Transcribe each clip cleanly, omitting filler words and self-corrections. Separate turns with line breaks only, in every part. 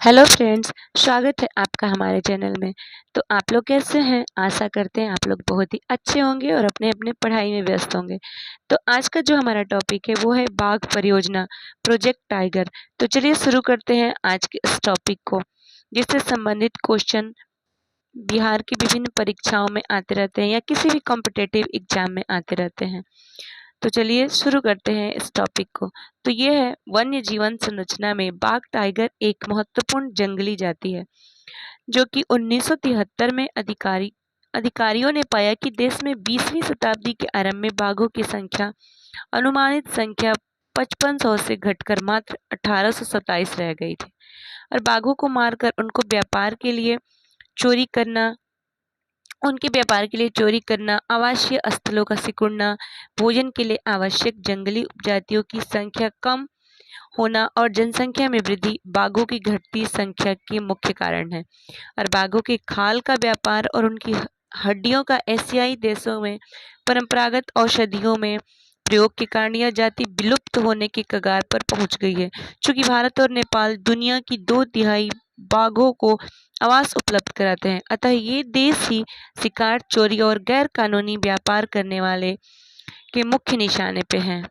Hello friends, स्वागत है आपका हमारे चैनल में। तो आप लोग कैसे हैं? आशा करते हैं आप लोग बहुत ही अच्छे होंगे और अपने अपने पढ़ाई में व्यस्त होंगे। तो आज का जो हमारा टॉपिक है वो है बाघ परियोजना, प्रोजेक्ट टाइगर। तो चलिए शुरू करते हैं आज के इस टॉपिक को, जिससे संबंधित क्वेश्चन बिहार की विभिन्न परीक्षाओं में आते रहते हैं या किसी भी कॉम्पिटिटिव एग्जाम में आते रहते हैं। तो चलिए शुरू करते हैं इस टॉपिक को। तो ये है, वन्य जीवन संरचना में बाघ टाइगर एक महत्वपूर्ण जंगली जाति है, जो कि 1973 में अधिकारियों ने पाया कि देश में 20वीं शताब्दी के आरंभ में बाघों की संख्या अनुमानित संख्या 5500 से घटकर मात्र 1827 रह गई थी। और बाघों को मारकर उनके व्यापार के लिए चोरी करना, आवासीय स्थलों का सिकुड़ना, भोजन के लिए आवश्यक जंगली उपजातियों की संख्या कम होना और जनसंख्या में वृद्धि बाघों की घटती संख्या के मुख्य कारण है। और बाघों के खाल का व्यापार और उनकी हड्डियों का एशियाई देशों में परंपरागत औषधियों में प्रयोग के कारण यह जाति विलुप्त होने के कगार पर पहुंच गई है। चूंकि भारत और नेपाल दुनिया की 2/3 बाघों को आवास उपलब्ध कराते हैं, अतः ये देश ही शिकार, चोरी और गैर कानूनी व्यापार करने वाले के मुख्य निशाने पे हैं।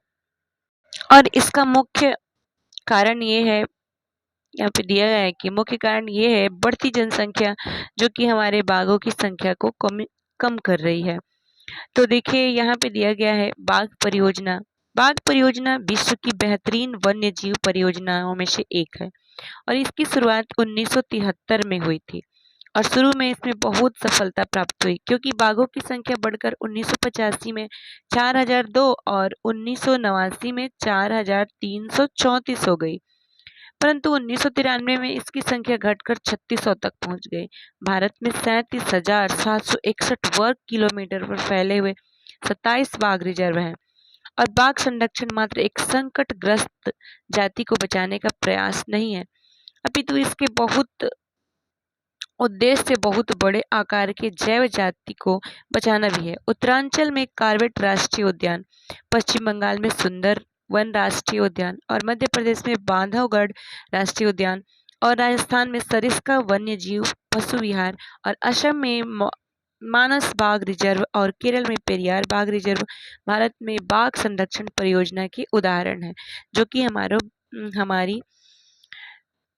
और इसका मुख्य कारण ये है, यहाँ पे दिया गया है कि मुख्य कारण ये है बढ़ती जनसंख्या, जो कि हमारे बाघों की संख्या को कम कर रही है। तो देखिए यहाँ पे दिया गया है बाघ परियोजना। बाघ परियोजना विश्व की बेहतरीन वन्य जीव परियोजनाओं में से एक है और इसकी शुरुआत 1973 में हुई थी। और शुरू में इसमें बहुत सफलता प्राप्त हुई, क्योंकि बाघों की संख्या बढ़कर 1985 में 4002 और 1989 में 4334 हो गई। परंतु 1993 में इसकी संख्या घटकर 3600 तक पहुंच गई। भारत में 37,761 वर्ग किलोमीटर पर फैले हुए 27 बाघ रिजर्व हैं। और बाघ संरक्षण मात्र एक संकटग्रस्त जाति को बचाने का प्रयास नहीं है, अपितु इसके बहुत उद्देश्य बहुत बड़े आकार के जैव जाति को बचाना भी है। उत्तरांचल में कार्बेट राष्ट्रीय उद्यान, पश्चिम बंगाल में सुंदर वन राष्ट्रीय उद्यान और मध्य प्रदेश में बांधवगढ़ राष्ट्रीय उद्यान और राजस्थान में सरिस्का वन्य जीव पशु विहार और असम में मानस बाघ रिजर्व और केरल में पेरियार बाघ रिजर्व भारत में बाघ संरक्षण परियोजना के उदाहरण है, जो कि हमारी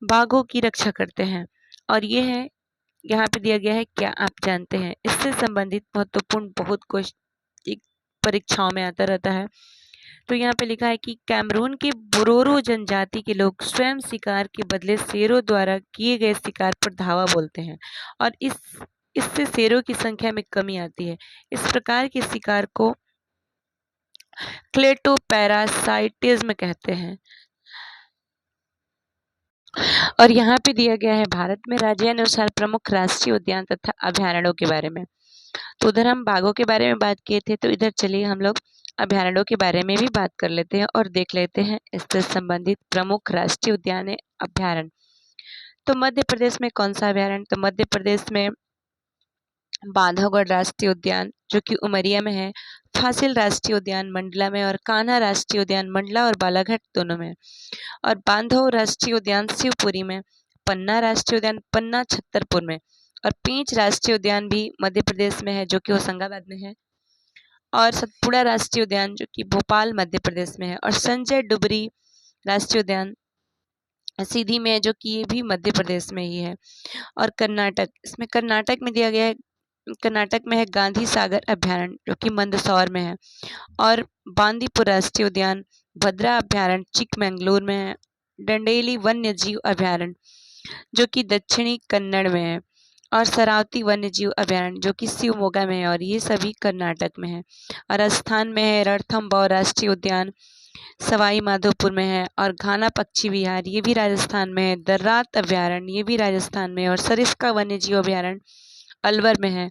बाघों की रक्षा करते हैं। और ये है, यहाँ पे दिया गया है, क्या आप जानते हैं? इससे संबंधित महत्वपूर्ण बहुत क्वेश्चन परीक्षाओं में आता रहता है। तो यहाँ पे लिखा है कि कैमरून के बोरोरो जनजाति के लोग स्वयं शिकार के बदले शेरों द्वारा किए गए शिकार पर धावा बोलते हैं और इससे शेरों की संख्या में कमी आती है। इस प्रकार के शिकार को क्लेटोपैरासाइटिज्म कहते हैं। और यहाँ पे दिया गया है भारत में राज्यानुसार प्रमुख राष्ट्रीय उद्यान तथा अभयारण्यों के बारे में। तो उधर हम बाघों के बारे में बात किए थे, तो इधर चलिए हम लोग अभयारण्यों के बारे में भी बात कर लेते हैं और देख लेते हैं इससे संबंधित प्रमुख राष्ट्रीय उद्यान है अभयारण्य। तो मध्य प्रदेश में कौन सा अभयारण्य? तो मध्य प्रदेश में बांधवगढ़ राष्ट्रीय उद्यान, जो कि उमरिया में है, फासिल राष्ट्रीय उद्यान मंडला में और कान्हा राष्ट्रीय उद्यान मंडला और बालाघाट दोनों में, और बांधव राष्ट्रीय उद्यान शिवपुरी में, पन्ना राष्ट्रीय उद्यान पन्ना छतरपुर में, और पेंच राष्ट्रीय उद्यान भी मध्य प्रदेश में है, जो कि होशंगाबाद में है, और सतपुड़ा राष्ट्रीय उद्यान जो कि भोपाल मध्य प्रदेश में है, और संजय डुबरी राष्ट्रीय उद्यान सीधी में है, जो कि ये भी मध्य प्रदेश में ही है। और कर्नाटक में दिया गया है, कर्नाटक में है गांधी सागर अभयारण्य, जो कि मंदसौर में है, और बांदीपुर राष्ट्रीय उद्यान, भद्रा अभयारण्य चिकमंगलूर में है, डंडेली वन्य जीव अभयारण्य जो कि दक्षिणी कन्नड़ में है, और सरावती वन्य जीव अभयारण्य जो कि शिवमोगा में है, और ये सभी कर्नाटक में है। और राजस्थान में है रणथंभौर राष्ट्रीय उद्यान, सवाई माधोपुर में है, और घाना पक्षी विहार ये भी राजस्थान में है, दर्रात अभयारण्य ये भी राजस्थान में है, और सरिस्का वन्य जीव अभयारण्य अलवर में है,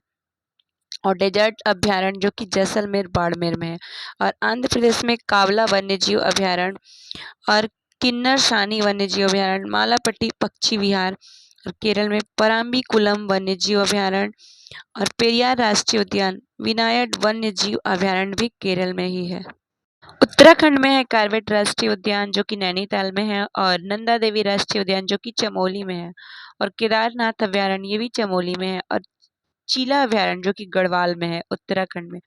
और डेजर्ट अभयारण्य जो कि जैसलमेर बाड़मेर में है। और आंध्र प्रदेश में कावला वन्य जीव अभयारण्य और किन्नर शानी वन्य जीव अभयारण्य, मालापट्टी पक्षी विहार, और केरल में पराम्बीकुलम वन्य जीव अभयारण्य और पेरियार राष्ट्रीय उद्यान, विनायड वन्य जीव अभयारण्य भी केरल में ही है। उत्तराखंड में है कार्बेट राष्ट्रीय उद्यान जो कि नैनीताल में है, और नंदा देवी राष्ट्रीय उद्यान जो कि चमोली में है, और केदारनाथ अभयारण्य ये भी चमोली में है, और चीला अभयारण्य जो कि गढ़वाल में है उत्तराखंड में।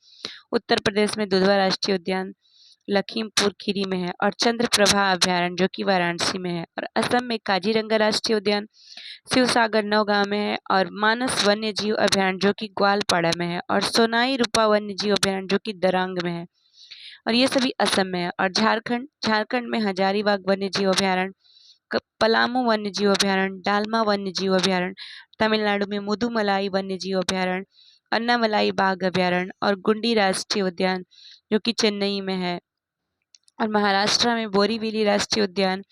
उत्तर प्रदेश में दुधवा राष्ट्रीय उद्यान लखीमपुर खीरी में है, और चंद्रप्रभा अभयारण्य जो कि वाराणसी में है, और असम में काजीरंगा राष्ट्रीय उद्यान शिवसागर नौगांव में है, और मानस वन्य जीव अभयारण्य जो कि ग्वालपाड़ा में है, और सोनाई रूपा वन्य जीव अभयारण्य जो कि दरांग में है, और ये सभी असम में है। और झारखंड में हजारीबाग वन्य जीव अभयारण्य, पलामू वन्य जीव अभयारण्य, डालमा वन्य जीव अभयारण्य, तमिलनाडु में मुदुमलाई वन्य जीव अभयारण्य, अन्नामलाई बाघ अभयारण्य, और गुंडी राष्ट्रीय उद्यान जो कि चेन्नई में है, और महाराष्ट्र में बोरीवली राष्ट्रीय उद्यान,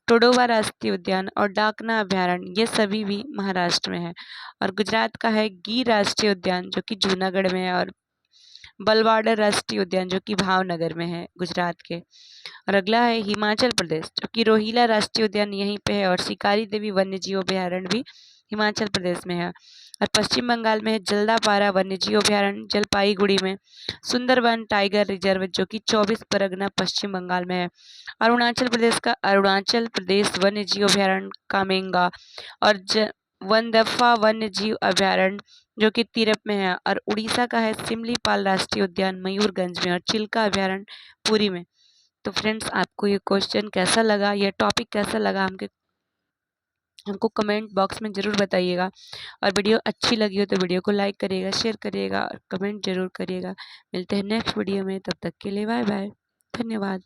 टोडोवा राष्ट्रीय उद्यान, और डाकना अभयारण्य ये सभी भी महाराष्ट्र में है। और गुजरात का है गिर राष्ट्रीय उद्यान जो कि जूनागढ़ में है, और बलवाड़ा राष्ट्रीय उद्यान जो कि भावनगर में है गुजरात के। और अगला है हिमाचल प्रदेश जो कि रोहिला राष्ट्रीय उद्यान यहीं पे है, और शिकारी देवी वन्य जीव अभयारण्य भी हिमाचल प्रदेश में है। और पश्चिम बंगाल में है जल्दापारा वन्य जीव अभयारण्य जलपाईगुड़ी में, सुंदरवन टाइगर रिजर्व जो कि 24 परगना पश्चिम बंगाल में है। अरुणाचल प्रदेश का अरुणाचल प्रदेश वन्य जीव अभयारण्य कामेंगा, और वनदफा वन्य जीव अभयारण्य जो कि तिरप में है। और उड़ीसा का है सिमलीपाल राष्ट्रीय उद्यान मयूरगंज में, और चिल्का अभयारण्य पुरी में। तो फ्रेंड्स, आपको ये क्वेश्चन कैसा लगा, ये टॉपिक कैसा लगा, हमको कमेंट बॉक्स में ज़रूर बताइएगा। और वीडियो अच्छी लगी हो तो वीडियो को लाइक करिएगा, शेयर करिएगा, और कमेंट ज़रूर करिएगा। मिलते हैं नेक्स्ट वीडियो में, तब तक के लिए बाय बाय, धन्यवाद।